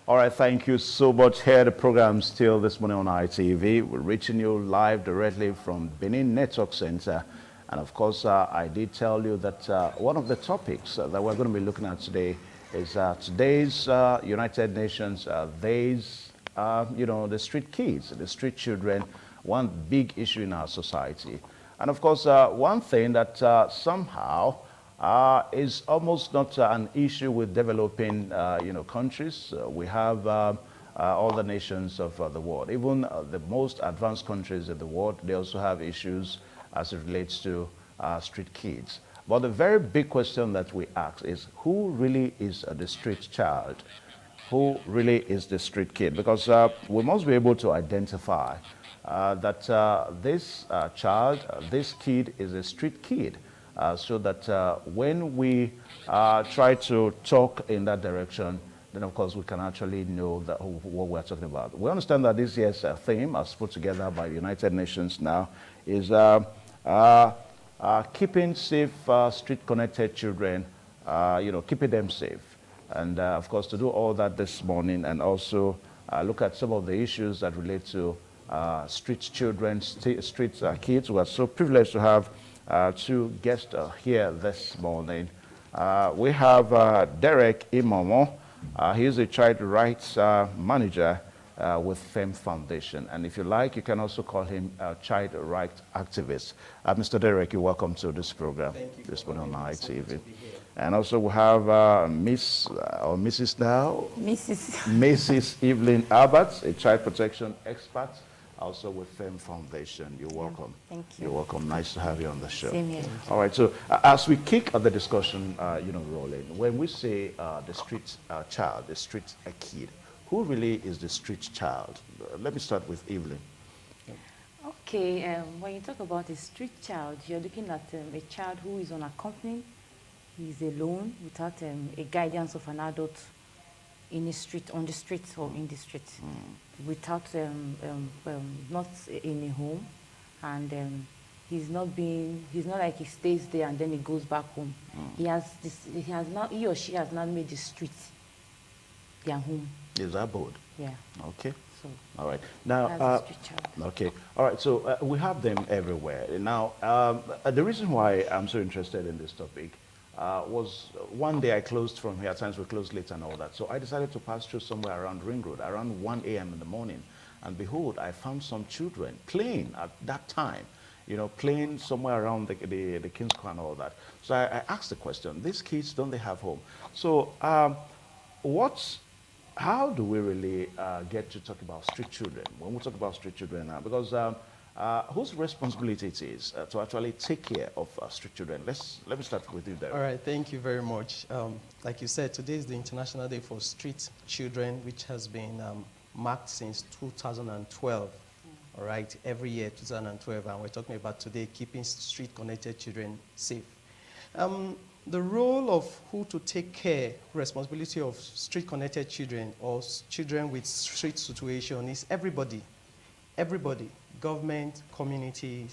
All right, thank you so much. Here the program still this morning on ITV. We're reaching you live directly from Benin Network Center. And of course, I did tell you that one of the topics that we're going to be looking at today is today's United Nations Days, the street kids, the street children, one big issue in our society. And of course, one thing that somehow is almost not an issue with developing, countries. We have all the nations of the world. Even the most advanced countries in the world, they also have issues as it relates to street kids. But the very big question that we ask is, who really is the street child? Who really is the street kid? Because we must be able to identify that this child, this kid is a street kid. So that when we try to talk in that direction, then of course we can actually know that what we're talking about. We understand that this year's theme, as put together by the United Nations now, is keeping safe street-connected children, keeping them safe. And of course, to do all that this morning and also look at some of the issues that relate to street children, street kids. We are so privileged to have two guests here this morning. We have Derek Imomo. He is a child rights manager with FEM Foundation. And if you like, you can also call him a child rights activist. Mr. Derek, you're welcome to this program. Thank you. This morning on ITV. And also we have Miss, or Mrs. now? Mrs. Evelyn Albert, a child protection expert, also with FEM Foundation. You're welcome. Thank you. You're welcome. Nice to have you on the show. Same here. All right. So as we kick the discussion, rolling, when we say the street child, the street kid, who really is the street child? Let me start with Evelyn. Okay. When you talk about a street child, you're looking at a child who is unaccompanied. He's alone without a guidance of an adult in the street, on the street or in the street, without not in a home, and he's not like he stays there and then he goes back home. He or she has not made the street their home. Is that bold? Yeah. Okay. So all right. Now, that's a street child. okay. All right. So we have them everywhere. Now, the reason why I'm so interested in this topic was one day I closed from here. At times we closed late and all that. So I decided to pass through somewhere around Ring Road, around 1 a.m. in the morning. And behold, I found some children playing at that time, playing somewhere around the King's Cross and all that. So I asked the question, these kids, don't they have home? So how do we really get to talk about street children when we talk about street children now? Because whose responsibility it is to actually take care of street children? Let me start with you, Derek. All right, thank you very much. Like you said, today is the International Day for Street Children, which has been marked since 2012. All right, every year, 2012, and we're talking about today keeping street-connected children safe. The role of who to take care, responsibility of street-connected children or children with street situation is everybody. Everybody. Government, community,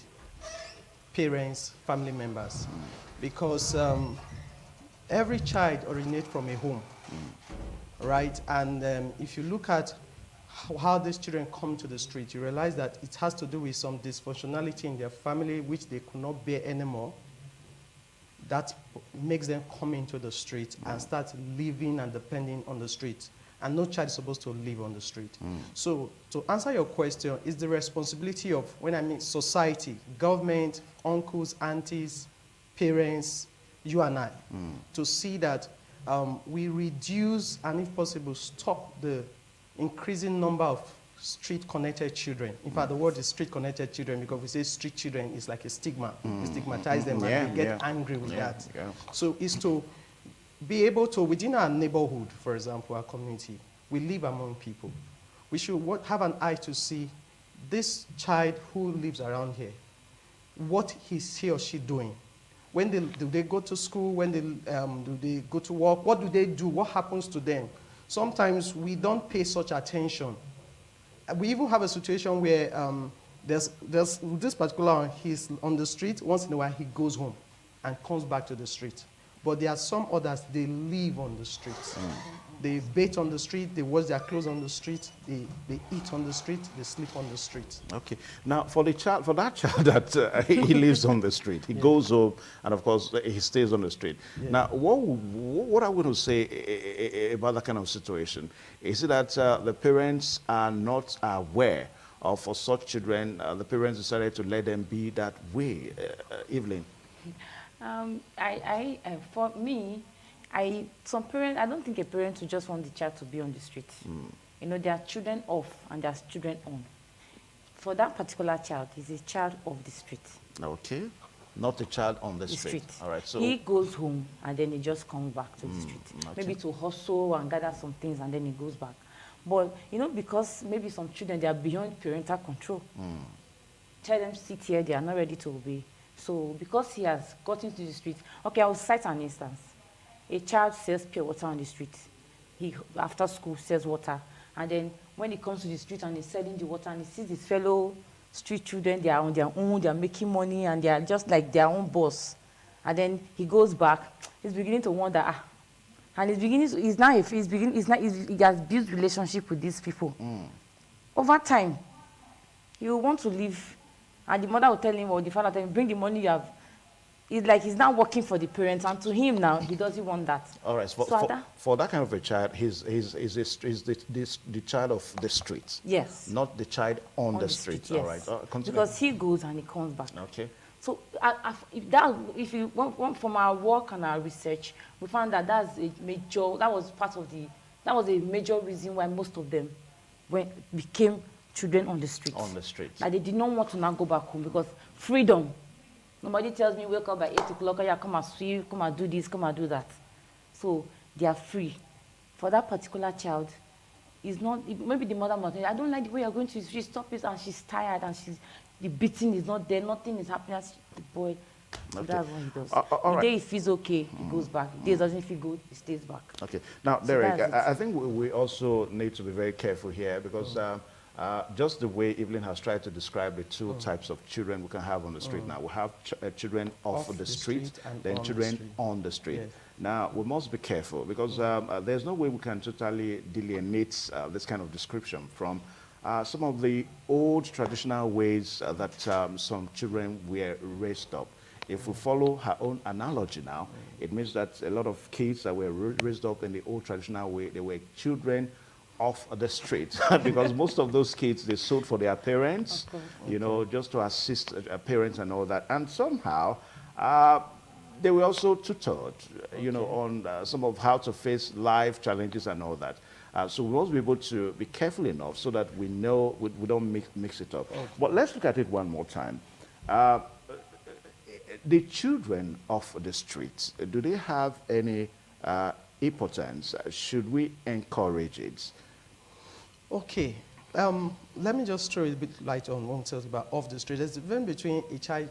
parents, family members. Because every child originates from a home, right? And if you look at how these children come to the street, you realize that it has to do with some dysfunctionality in their family which they could not bear anymore. That makes them come into the street and start living and depending on the street. And no child is supposed to live on the street. So to answer your question, it's the responsibility of, when I mean society, government, uncles, aunties, parents, you and I, to see that we reduce and if possible stop the increasing number of street-connected children. In fact, the word is street-connected children because we say street children is like a stigma. We stigmatize them and they get angry with that. Yeah. So it's to be able to, within our neighborhood, for example, our community, we live among people. We should have an eye to see this child who lives around here, what is he or she doing? When do they go to school? When do they go to work? What do they do? What happens to them? Sometimes we don't pay such attention. We even have a situation where there's this particular one, he's on the street. Once in a while, he goes home and comes back to the street. But there are some others, they live on the streets. They bathe on the street, they wash their clothes on the street, they eat on the street, they sleep on the street. Okay. Now, for the child, for that child that he lives on the street, he goes home, and of course he stays on the street. Yeah. Now, what I'm going to say about that kind of situation is it that the parents are not aware of for such children, the parents decided to let them be that way, Evelyn? For me, some parents, I don't think a parent would just want the child to be on the street. You know, there are children off and there are children on. For that particular child, he's a child of the street. Okay. Not a child on the street. All right. So he goes home and then he just comes back to the street. Okay. Maybe to hustle and gather some things and then he goes back. But, you know, because maybe some children, they are beyond parental control. Tell them sit here, they are not ready to obey. So because he has got into the street, okay, I will cite an instance. A child sells pure water on the street. He, after school, sells water. And then when he comes to the street and he's selling the water and he sees his fellow street children, they are on their own, they are making money, and they are just like their own boss. And then he goes back, he's beginning to wonder, and he has built relationship with these people. Over time, he will want to leave, and the mother will tell him, or the father will tell him, bring the money you have. It's like he's now working for the parents, and to him now, he doesn't want that. all right. For that kind of a child, he's the child of the street. Yes. Not the child on the street. Yes. All right. Continue. Because he goes and he comes back. Okay. So if you want from our work and our research, we found that that was a major reason why most of them became children on the street. On the street. Like they did not want to now go back home because freedom. Nobody tells me wake up by 8 o'clock, yeah, come and swim, come and do this, come and do that. So they are free. For that particular child, it's not, maybe the mother must say, I don't like the way you're going to the street, stop it, and she's tired, and the beating is not there, nothing is happening. The boy, so that's what he does. The day he feels okay, he goes back. The day he doesn't feel good, he stays back. Okay. Now, So Derek, that's I think we also need to be very careful here because just the way Evelyn has tried to describe the two types of children we can have on the street now. We have children off the street, and then on the children street. on the street. Yes. Now, we must be careful because there's no way we can totally delineate this kind of description from some of the old traditional ways that some children were raised up. If we follow her own analogy now, it means that a lot of kids that were raised up in the old traditional way, they were children off the street because most of those kids, they sold for their parents, you know, just to assist parents and all that. And somehow, they were also tutored, you know, on some of how to face life challenges and all that. So we must be able to be careful enough so that we know we don't mix it up. But let's look at it one more time. The children of the streets, do they have any importance? Should we encourage it? Okay. Let me just throw a bit light on what we talked about off the street. There's a difference between a child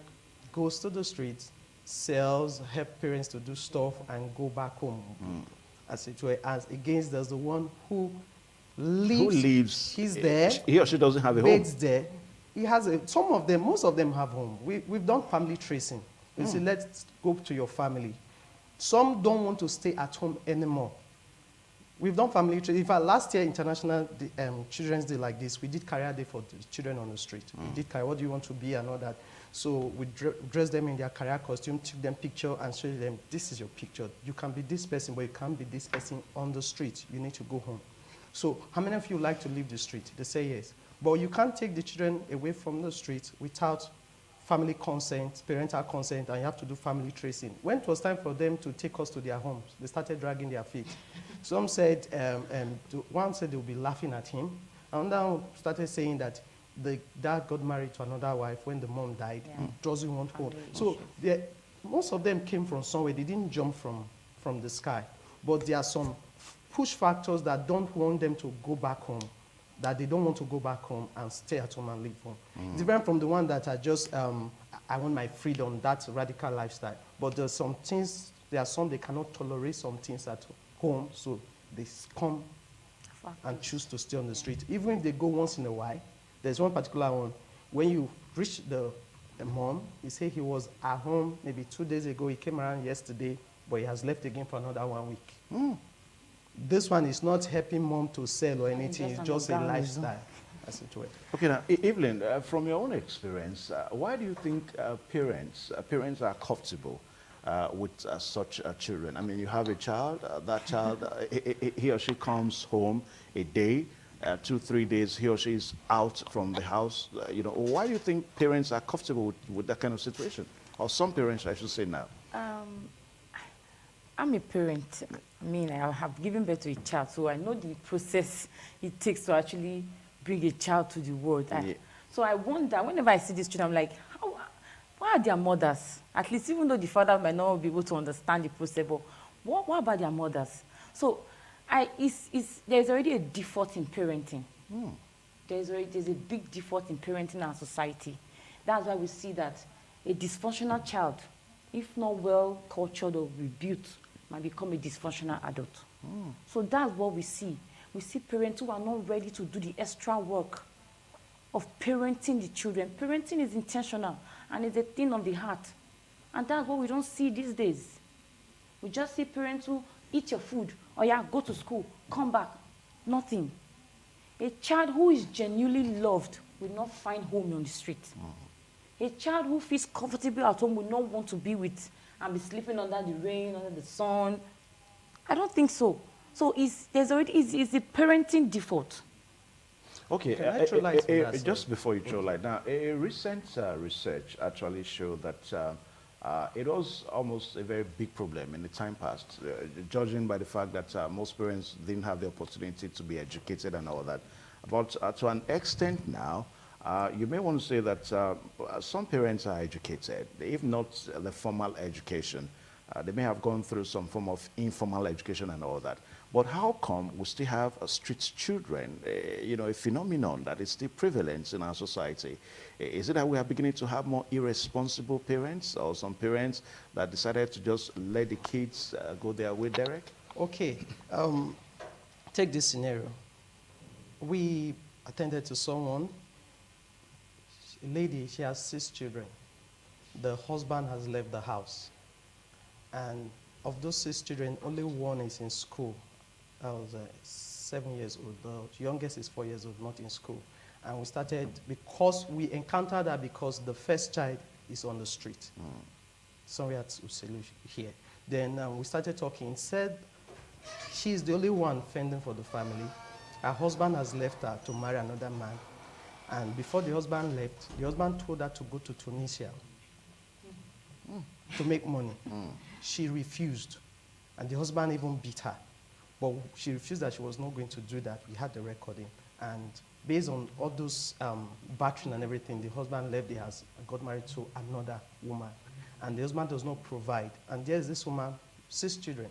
goes to the street, sells, help parents to do stuff, and go back home. As it were, as against there's the one who lives. He's there. He or she doesn't have a home. Bathes there. He has some of them, most of them have home. We've done family tracing. We say, let's go to your family. Some don't want to stay at home anymore. We've done family tracing. In fact, last year, International Children's Day like this, we did career day for the children on the street. We did career, what do you want to be and all that. So we dressed them in their career costume, took them picture and showed them, this is your picture. You can be this person, but you can't be this person on the street. You need to go home. So how many of you like to leave the street? They say yes. But you can't take the children away from the street without family consent, parental consent, and you have to do family tracing. When it was time for them to take us to their homes, they started dragging their feet. Some said, one said they would be laughing at him. Another one started saying that the dad got married to another wife when the mom died. He doesn't want home. So most of them came from somewhere. They didn't jump from the sky. But there are some push factors that don't want them to go back home, that they don't want to go back home and stay at home and live home. Different from the one that are just, I want my freedom, that's radical lifestyle. But there's some things, there are some they cannot tolerate some things at home, so they come and choose to stay on the street. Even if they go once in a while, there's one particular one, when you reach the mom, he said he was at home maybe 2 days ago, he came around yesterday, but he has left again for another 1 week. This one is not helping mom to sell or anything. It's just a lifestyle, as it were. Okay, now, Evelyn, from your own experience, why do you think parents are comfortable with such children? I mean, you have a child, that child, he or she comes home a day, 2-3 days, he or she is out from the house. You know, why do you think parents are comfortable with that kind of situation? Or some parents, I should say now. I'm a parent. I mean, I have given birth to a child, so I know the process it takes to actually bring a child to the world. Yeah. So I wonder, whenever I see these children, I'm like, why are their mothers? At least even though the father might not be able to understand the process, but what about their mothers? So there's already a default in parenting. There's a big default in parenting in our society. That's why we see that a dysfunctional child, if not well cultured or rebuked, might become a dysfunctional adult. So that's what we see. We see parents who are not ready to do the extra work of parenting the children. Parenting is intentional and it's a thing of the heart. And that's what we don't see these days. We just see parents who eat your food, or yeah, go to school, come back, nothing. A child who is genuinely loved will not find home on the street. A child who feels comfortable at home will not want to be with and be sleeping under the rain, under the sun. I don't think so. So it's a parenting default. Okay, just before you throw light, now a recent research actually showed that it was almost a very big problem in the time past, judging by the fact that most parents didn't have the opportunity to be educated and all that. But to an extent now, you may want to say that some parents are educated, if not the formal education. They may have gone through some form of informal education and all that. But how come we still have street children, you know, a phenomenon that is still prevalent in our society? Is it that we are beginning to have more irresponsible parents, or some parents that decided to just let the kids go their way, Derek? Okay, take this scenario. We attended to someone, a lady, she has 6 children. The husband has left the house. And of those 6 children, only one is in school. I was 7 years old. The youngest is 4 years old, not in school. And we started, because we encountered that because the first child is on the street. Somewhere at Uselu here. Then we started talking. Said she's the only one fending for the family. Her husband has left her to marry another man. And before the husband left, the husband told her to go to Tunisia to make money. She refused. And the husband even beat her. But she refused that she was not going to do that. We had the recording. And based on all those battering and everything, the husband left the house and got married to another woman. And the husband does not provide. And there's this woman, 6 children.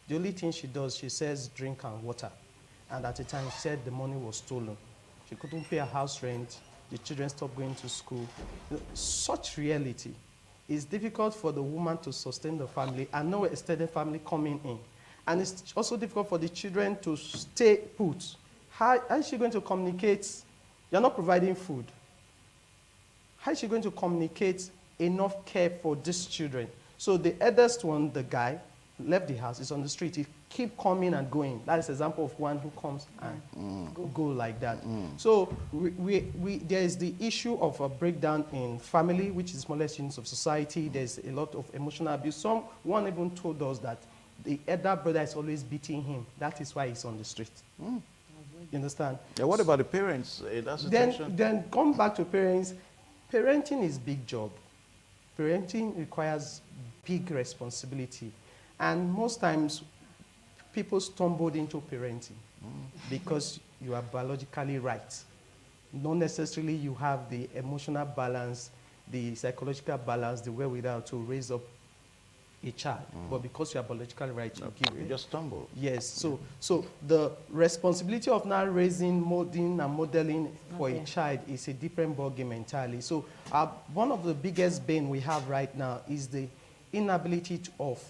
The only thing she does, she says drink and water. And at the time, she said the money was stolen. She couldn't pay her house rent. The children stopped going to school. Such reality. It's difficult for the woman to sustain the family and no extended family coming in. And it's also difficult for the children to stay put. How is she going to communicate? You're not providing food. How is she going to communicate enough care for these children? So the eldest one, the guy, left the house, is on the street. He keep coming and going. That is an example of one who comes and go like that. So there is the issue of a breakdown in family, which is smallest units of society. There's a lot of emotional abuse. One even told us that the elder brother is always beating him. That is why he's on the street. You understand? Yeah, what about the parents in that situation? Then come back to parents. Parenting is a big job. Parenting requires big responsibility. And most times, people stumbled into parenting because you are biologically right. Not necessarily you have the emotional balance, the psychological balance, the wherewithal to raise up a child. But because you are biologically right, you just stumble. Yes. So the responsibility of now raising, molding, and modeling for a child is a different ballgame entirely. So one of the biggest bane we have right now is the inability of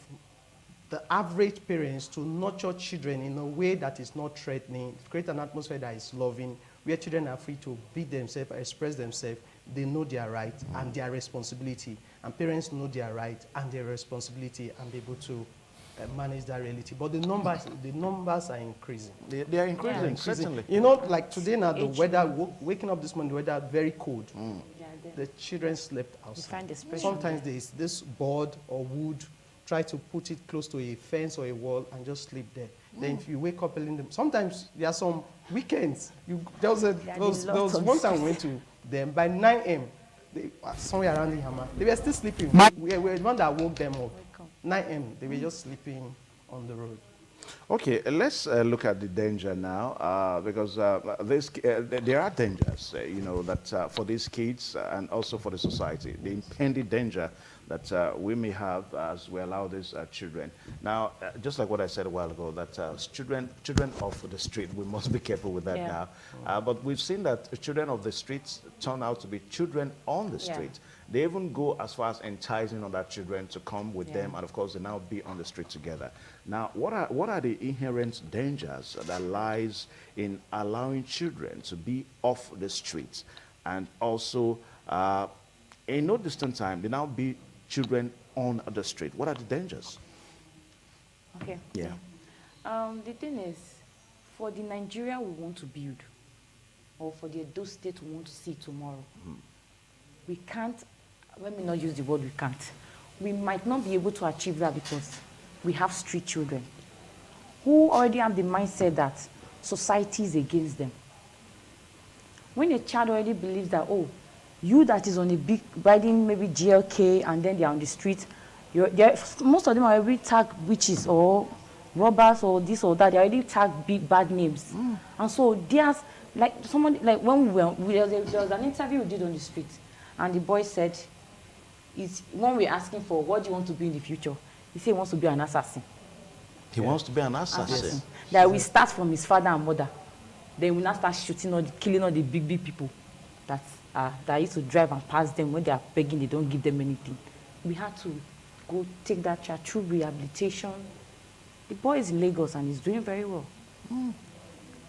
the average parents to nurture children in a way that is not threatening, create an atmosphere that is loving, where children are free to be themselves, express themselves. They know their right and their responsibility. And parents know their right and their responsibility and be able to manage that reality. But the numbers are increasing. They are increasing, Yeah. certainly. You know, like today now, the Age weather, waking up this morning, the weather very cold. Yeah, The children slept you outside. find expression Sometimes there. there's this board or wood, try to put it close to a fence or a wall and just sleep there. Then if you wake up early in the, sometimes there are some weekends. There was one time we went to them by 9 a.m. Somewhere around the hammer. They were still sleeping. We were the one that woke them up. 9 a.m. They were just sleeping on the road. Okay, let's look at the danger now, because there are dangers, you know, that for these kids and also for the society, the impending danger that we may have as we allow these children. Now, just like what I said a while ago, that children off the street, we must be careful with that now. But we've seen that children of the streets turn out to be children on the street. They even go as far as enticing other children to come with them, and of course they now be on the street together. Now, what are the inherent dangers that lies in allowing children to be off the streets, and also in no distant time they now be children on the street? What are the dangers? Okay. Yeah. The thing is, for the Nigeria we want to build, or for the Edo State we want to see tomorrow, we can't. Let me not use the word we can't. We might not be able to achieve that because we have street children who already have the mindset that society is against them. When a child already believes that, oh, you that is on a big, riding maybe GLK and then they're on the street, most of them are already tagged witches or robbers or this or that. They already tagged big bad names. And so there's, like someone, like when there was an interview we did on the street, and the boy said, when we're asking for what do you want to be in the future, he said he wants to be an assassin. He wants to be an assassin. Yes. That we start from his father and mother. Then we now start shooting killing all the big people that used to drive and pass them. When they are begging, they don't give them anything. We had to go take that child through rehabilitation. The boy is in Lagos and he's doing very well.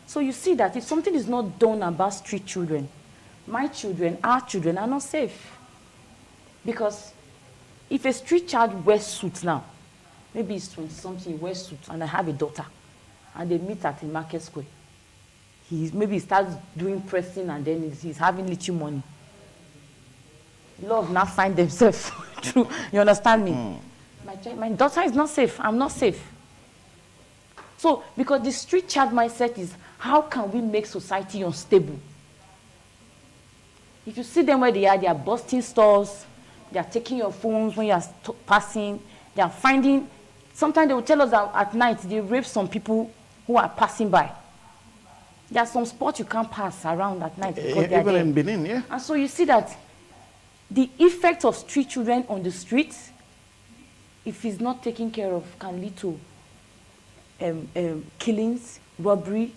So you see that if something is not done about street children, my children, our children are not safe. Because if a street child wears suits now, maybe he's 20-something, he wears suits, and I have a daughter, and they meet at a market square. Maybe he starts doing pressing, and then he's having little money. Love now find themselves through. You understand me? My daughter is not safe. I'm not safe. So, because the street child mindset is, how can we make society unstable? If you see them where they are busting stores, they are taking your phones when you are passing, they are finding, sometimes they will tell us that at night they rape some people who are passing by. There are some spots you can't pass around at night because they are even there. in Benin, yeah. And so you see that the effect of street children on the streets, if it's not taken care of, can lead to killings, robbery,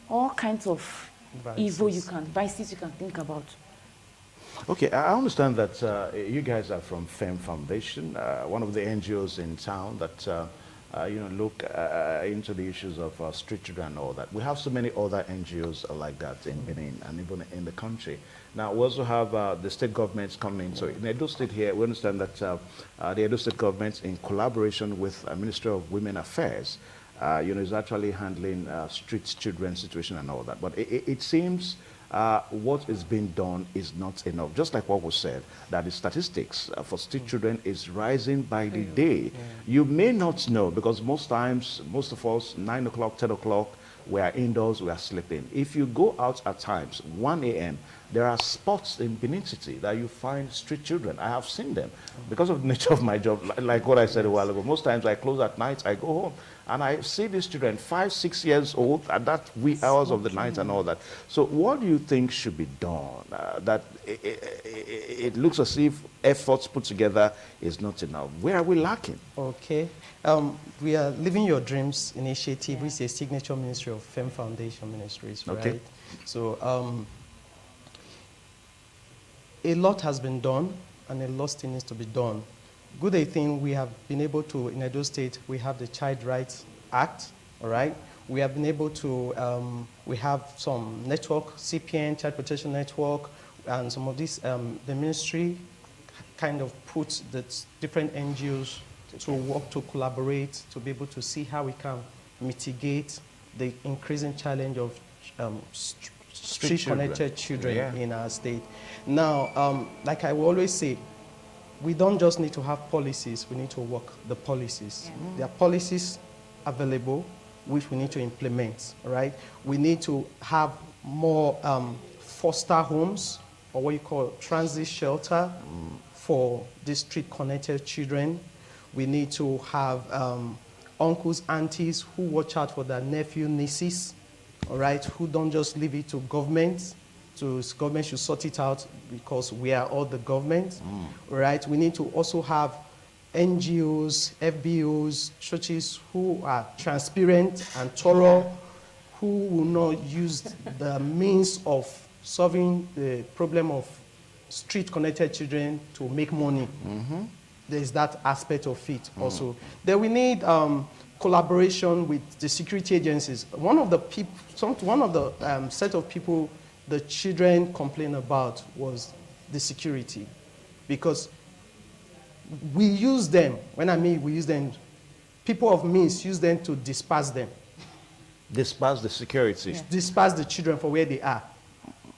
all kinds of vices you can think about. Okay, I understand that you guys are from FEM Foundation, one of the NGOs in town that look into the issues of street children and all that. We have so many other NGOs like that in Benin and even in the country. Now, we also have the state governments coming in. So in Edo State here, we understand that the Edo State government, in collaboration with Ministry of Women Affairs, is actually handling street children situation and all that. But it seems what is being done is not enough. Just like what was said, that the statistics for street children is rising by the day. You may not know, because most times, most of us, 9 o'clock, 10 o'clock, we are indoors, we are sleeping. If you go out at times, 1 a.m., there are spots in Benin City that you find street children. I have seen them because of the nature of my job. Like what I said a while ago, most times I close at night, I go home, and I see these children, 5, 6 years old, at that wee hours of the night and all that. So what do you think should be done? That it looks as if efforts put together is not enough. Where are we lacking? Okay. We are Living Your Dreams initiative, which is a signature ministry of FEM Foundation Ministries, right? Okay. So a lot has been done, and a lot still needs to be done. Good thing we have been able to, in Edo State, we have the Child Rights Act, all right? We have been able to, we have some network, CPN, Child Protection Network, and some of these, the ministry kind of puts the different NGOs to work, to collaborate, to be able to see how we can mitigate the increasing challenge of street-connected children in our state. Now, like I will always say, we don't just need to have policies, we need to work the policies. There are policies available which we need to implement, right? We need to have more foster homes, or what you call transit shelter for these street-connected children. We need to have uncles, aunties who watch out for their nephew, nieces, all right, who don't just leave it to government. So government should sort it out because we are all the government, right? We need to also have NGOs, FBOs, churches who are transparent and thorough, who will not use the means of solving the problem of street-connected children to make money. There's that aspect of it also. Then we need collaboration with the security agencies. One of the set of people the children complain about was the security, because we use them. When I mean we use them, people of means use them to disperse them. Disperse the security. Disperse the children for where they are.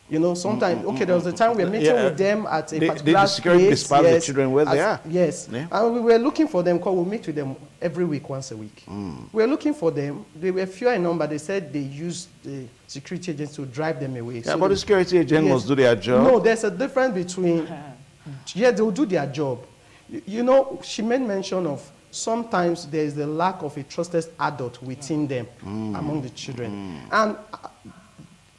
You know, sometimes, okay, there was a time we were meeting with them at a particular place. Security disperse the children where they are. Yes. And we were looking for them, because we meet with them every week, once a week. We were looking for them. They were fewer in number. They said they used the security agents to drive them away. Yeah, so but the security agent must do their job. No, there's a difference between, yeah, they'll do their job. You know, she made mention of sometimes there is the lack of a trusted adult within them, among the children. And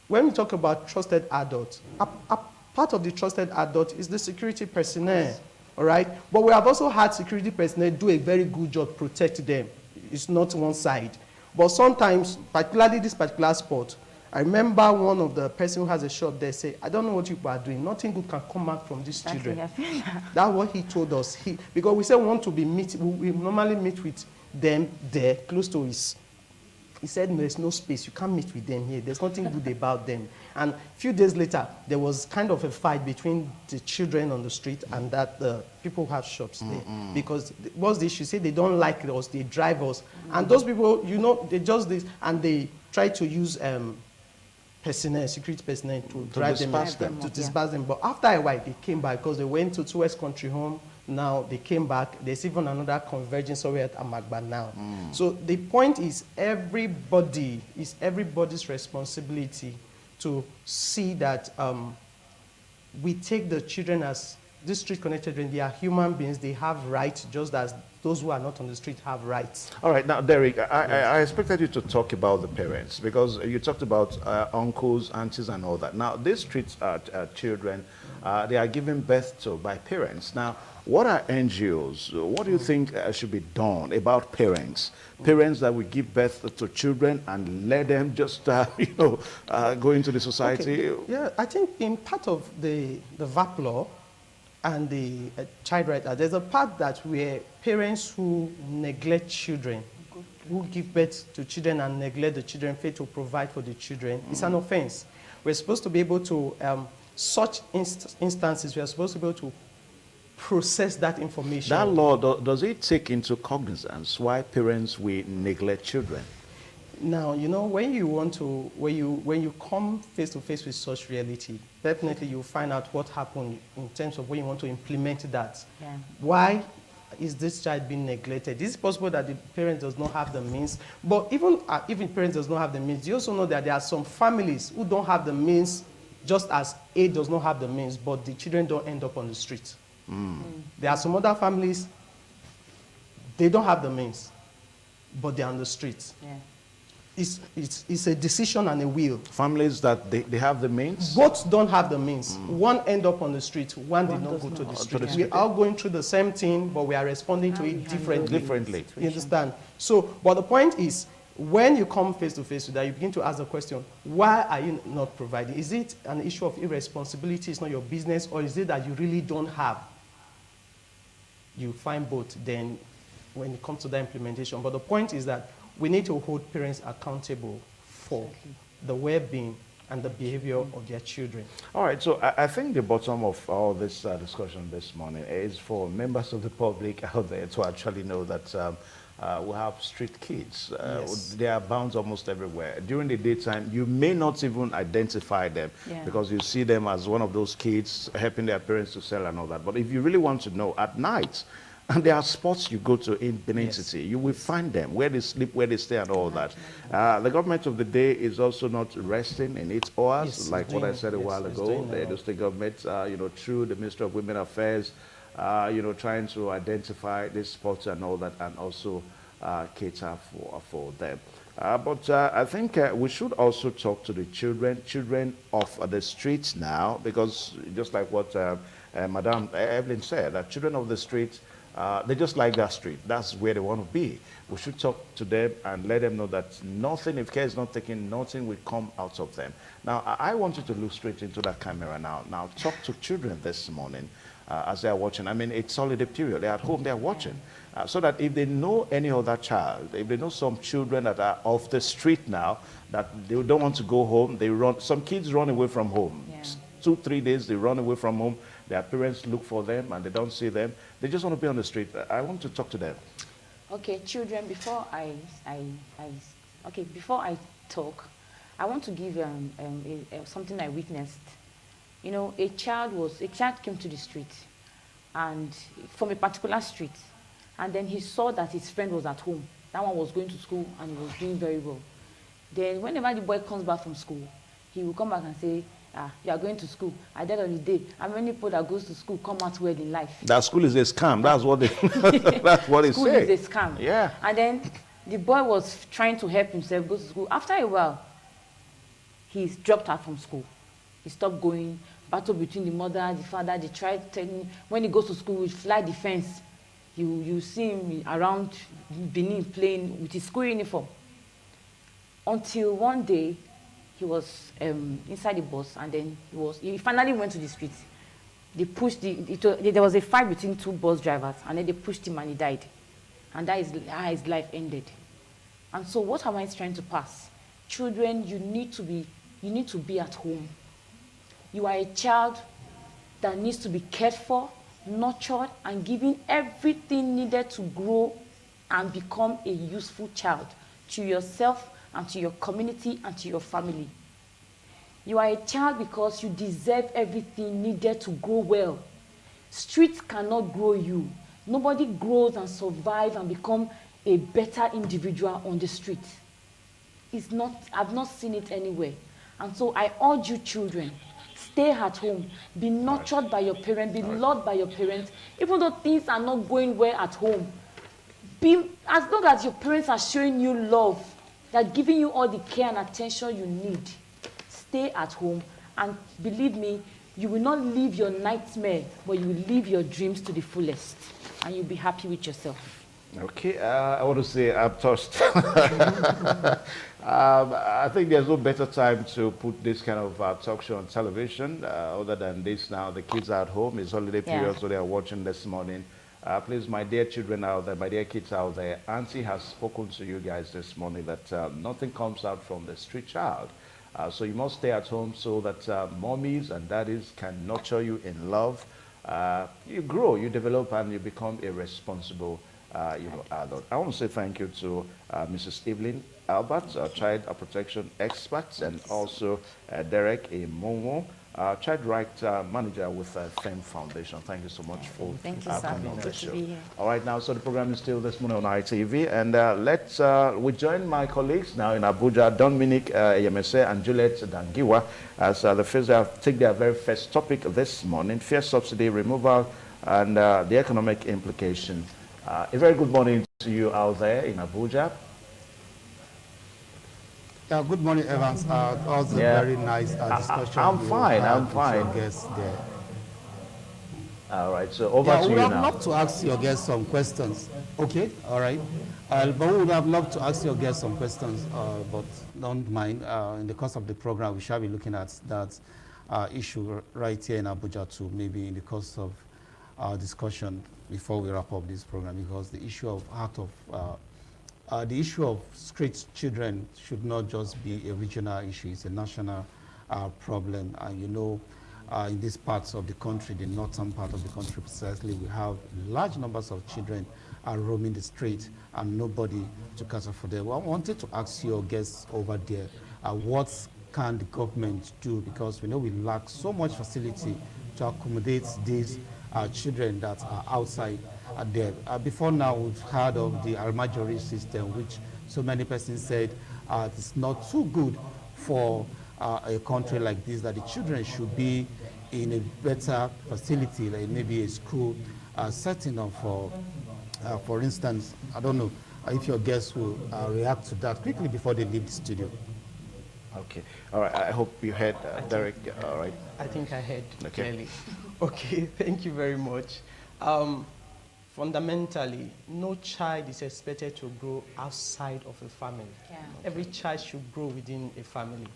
when we talk about trusted adults, a part of the trusted adult is the security personnel, all right? But we have also had security personnel do a very good job protect them. It's not one side. But sometimes, particularly this particular spot, I remember one of the person who has a shop there say, I don't know what you are doing. Nothing good can come out from these children. That's what he told us. Because we said we want to be we normally meet with them there, close to his. He said, no, there's no space. You can't meet with them here. There's nothing good about them. And a few days later, there was kind of a fight between the children on the street and the people who have shops there. Because what's the issue? Say they don't like us, they drive us. And those people, you know, they just this, and they try to use personnel, security personnel to drive them, to disperse them. But after a while, they came back because they went to West Country Home. Now they came back. There's even another convergence over at Amagba now. So the point is, it's everybody's responsibility to see that we take the children as these street-connected children. They are human beings. They have rights, just as those who are not on the street have rights. All right, now, Derek, I expected you to talk about the parents, because you talked about uncles, aunties, and all that. Now, these street children, they are given birth to by parents. Now, what are NGOs? What do you think should be done about parents? Parents that will give birth to children and let them just, go into the society? Okay. Yeah, I think in part of the VAP law and the child right, there's a part that where parents who neglect children, who give birth to children and neglect the children, fail to provide for the children, it's an offense. We're supposed to be able to, such instances, we are supposed to be able to process that information. That law, does it take into cognizance why parents will neglect children? Now, you know, when you come face to face with such reality, definitely you'll find out what happened in terms of when you want to implement that. Yeah. Why is this child being neglected? Is it possible that the parent does not have the means? But even parents does not have the means, you also know that there are some families who don't have the means, just as A does not have the means, but the children don't end up on the street. There are some other families, they don't have the means, but they're on the streets. Yeah. It's a decision and a will. Families that they have the means? Both don't have the means. One end up on the street, one did not go to the street. We are going through the same thing, but we are responding to it differently. You understand? So, but the point is, when you come face to face with that, you begin to ask the question, why are you not providing? Is it an issue of irresponsibility, it's not your business, or is it that you really don't have? You find both then when it comes to the implementation. But the point is that we need to hold parents accountable for the well-being and the behavior of their children. All right, so I think the bottom of all this discussion this morning is for members of the public out there to actually know that we have street kids. Yes. They are bound almost everywhere. During the daytime, you may not even identify them because you see them as one of those kids helping their parents to sell and all that. But if you really want to know, at night, and there are spots you go to in Benin City, you will find them, where they sleep, where they stay, and all that. The government of the day is also not resting in its hours, like what I said a while ago. The Edo State government, you know, through the Ministry of Women Affairs, you know, trying to identify these spots and all that, and also cater for them. But I think we should also talk to the children of the streets now, because just like what Madam Evelyn said, that children of the streets, they just like that street. That's where they want to be. We should talk to them and let them know that nothing, if care is not taken, nothing will come out of them. Now, I want you to look straight into that camera now. Now, talk to children this morning as they are watching. I mean, it's holiday period. They're at home, they're watching. So that if they know any other child, if they know some children that are off the street now, that they don't want to go home, they run. Some kids run away from home. 2, 3 days, they run away from home. Their parents look for them and they don't see them. They just want to be on the street. I want to talk to them. Okay, children, before I talk, I want to give something I witnessed. You know, a child came to the street, and from a particular street, and then he saw that his friend was at home. That one was going to school and he was doing very well. Then whenever the boy comes back from school, he will come back and say, you are going to school. At the end of the day, how many people that goes to school come out well in life? That school is a scam. That's what they that's what they say. School is a scam. Yeah. And then the boy was trying to help himself go to school. After a while, he's dropped out from school. He stopped going. Battle between the mother, the father. They tried telling him when he goes to school, with fly defense. You see him around Benin playing with his school uniform. Until one day, he was inside the bus, and then he finally went to the street. They pushed there was a fight between 2 bus drivers, and then they pushed him and he died. And that is how his life ended. And so what am I trying to pass? Children, you need to be at home. You are a child that needs to be cared for, nurtured, and given everything needed to grow and become a useful child to yourself and to your community and to your family. You are a child because you deserve everything needed to grow well. Streets cannot grow you. Nobody grows and survives and become a better individual on the street. I've not seen it anywhere. And so I urge you children, stay at home, be nurtured by your parents, be loved by your parents. Even though things are not going well at home, as long as your parents are showing you love, they're giving you all the care and attention you need, stay at home, and believe me, you will not live your nightmare, but you will live your dreams to the fullest, and you'll be happy with yourself. Okay, I want to say I'm touched. I think there's no better time to put this kind of talk show on television other than this now. The kids are at home. It's holiday period, so they are watching this morning. Please, my dear children out there, my dear kids out there, Auntie has spoken to you guys this morning that nothing comes out from the street child. So you must stay at home so that mommies and daddies can nurture you in love. You grow, you develop, and you become a responsible adult. I want to say thank you to Mrs. Evelyn Albert, child protection expert, and also Derek Momo, child right manager with FEM Foundation. Thank you so much for coming on the show. All right, now, so the program is still this morning on ITV, and we join my colleagues now in Abuja, Dominic Yemese and Juliet Dangiwa, as they take their very first topic this morning, fare subsidy removal and the economic implication. A very good morning to you out there in Abuja. Yeah, good morning, Evans. That was a very nice discussion. I'm fine. Guests there. All right, so over to you now. We would have loved to ask your guests some questions. Okay, all right. But we would have loved to ask your guests some questions, but don't mind. In the course of the program, we shall be looking at that issue right here in Abuja too, maybe in the course of our discussion before we wrap up this program, because the issue of street children should not just be a regional issue. It's a national problem. And you know, in these parts of the country, the northern part of the country precisely, we have large numbers of children roaming the street and nobody to cater for them. Well, I wanted to ask your guests over there, what can the government do? Because we know we lack so much facility to accommodate these children that are outside there. Before now, we've heard of the Almajori system, which so many persons said it's not too good for a country like this, that the children should be in a better facility, like maybe a school setting up for instance. I don't know if your guests will react to that quickly before they leave the studio. Okay. All right. I hope you heard, Derek. All right. I think I heard Okay. clearly. Okay, thank you very much. Fundamentally, no child is expected to grow outside of a family. Yeah. Every child should grow within a family.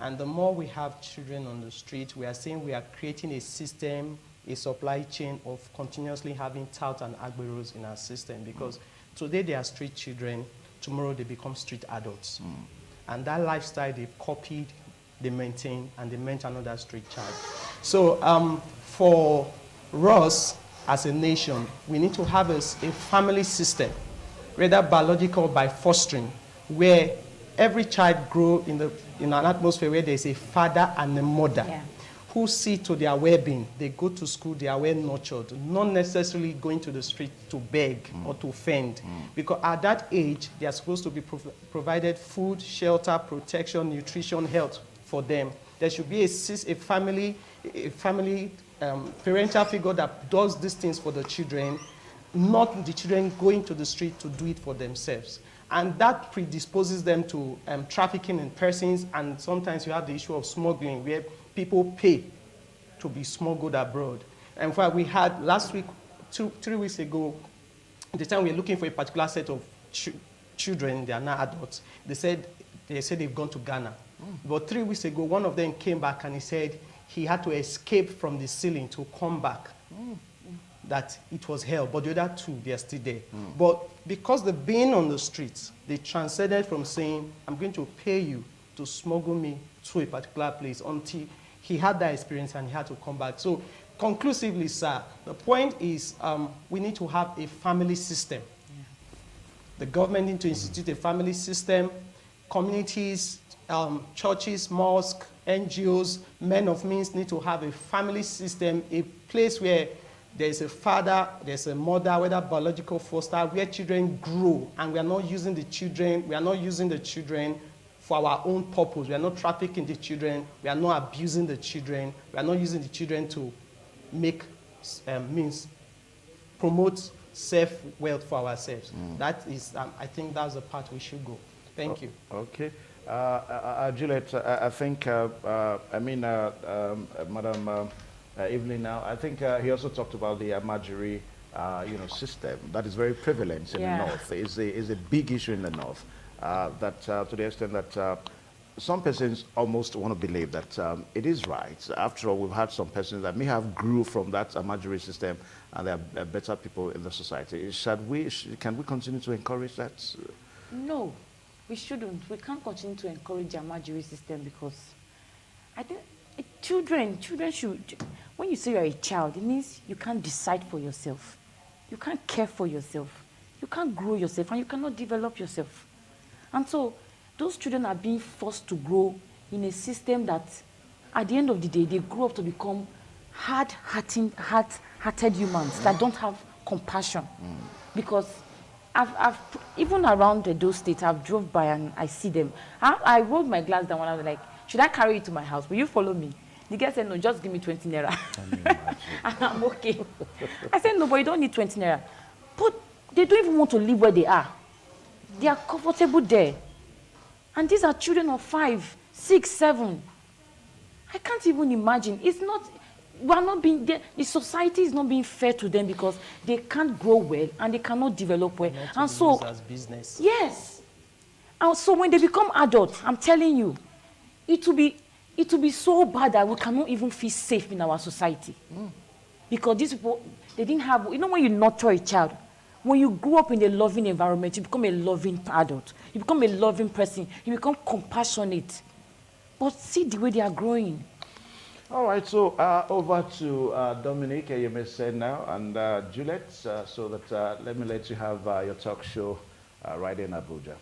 And the more we have children on the street, we are saying we are creating a system, a supply chain of continuously having tout and agberos in our system, because today they are street children, tomorrow they become street adults. And that lifestyle they've copied, they maintain, and they maintain another street child. So for us as a nation, we need to have a family system, whether biological or by fostering, where every child grow in an atmosphere where there's a father and a mother who see to their well-being. They go to school, they are well nurtured, not necessarily going to the street to beg or to fend. Because at that age, they are supposed to be provided food, shelter, protection, nutrition, health for them. There should be a family parental figure that does these things for the children, not the children going to the street to do it for themselves. And that predisposes them to trafficking in persons, and sometimes you have the issue of smuggling, where people pay to be smuggled abroad. And in fact, we had last week, 3 weeks ago, at the time we were looking for a particular set of children, they are now adults, they said they've gone to Ghana. But 3 weeks ago, one of them came back and he said he had to escape from the ceiling to come back. That it was hell, but the other two, they are still there. But because they've been on the streets, they transcended from saying, I'm going to pay you to smuggle me to a particular place, until he had that experience and he had to come back. So conclusively, sir, the point is we need to have a family system. The government needs to institute a family system. Communities, churches, mosques, NGOs, men of means need to have a family system, a place where there's a father, there's a mother, whether biological foster, where children grow, and we are not using the children for our own purpose. We are not trafficking the children, we are not abusing the children, we are not using the children to make promote self-wealth for ourselves. That is, I think that's the part we should go. Thank you. Okay. Juliet, I think, Madam Evelyn now, I think he also talked about the Amajiri, system that is very prevalent in the north. Is a big issue in the north. That to the extent that some persons almost want to believe that it is right. After all, we've had some persons that may have grew from that Amajiri system, and they are better people in the society. Can we continue to encourage that? No, we shouldn't. We can't continue to encourage the Amajiri system, because I think children should, when you say you're a child, it means you can't decide for yourself. You can't care for yourself. You can't grow yourself, and you cannot develop yourself. And so those children are being forced to grow in a system that, at the end of the day, they grow up to become hard-hearted humans that don't have compassion. Because I've even around those states, I've drove by and I see them. I rolled my glass down when I was like, should I carry you to my house? Will you follow me? The guy said, no, just give me 20 naira. And I'm okay. I said, no, but you don't need 20 naira. But they don't even want to live where they are. They are comfortable there. And these are children of 5, 6, 7. I can't even imagine. It's not, we are not being, the society is not being fair to them, because they can't grow well and they cannot develop well. And so, as business. Yes. And so when they become adults, I'm telling you, it will be so bad that we cannot even feel safe in our society. Because these people, they didn't have, when you nurture a child, when you grow up in a loving environment, you become a loving adult. You become a loving person. You become compassionate. But see the way they are growing. All right, so over to Dominic, you may say now, and Juliet, so that let me let you have your talk show right in Abuja.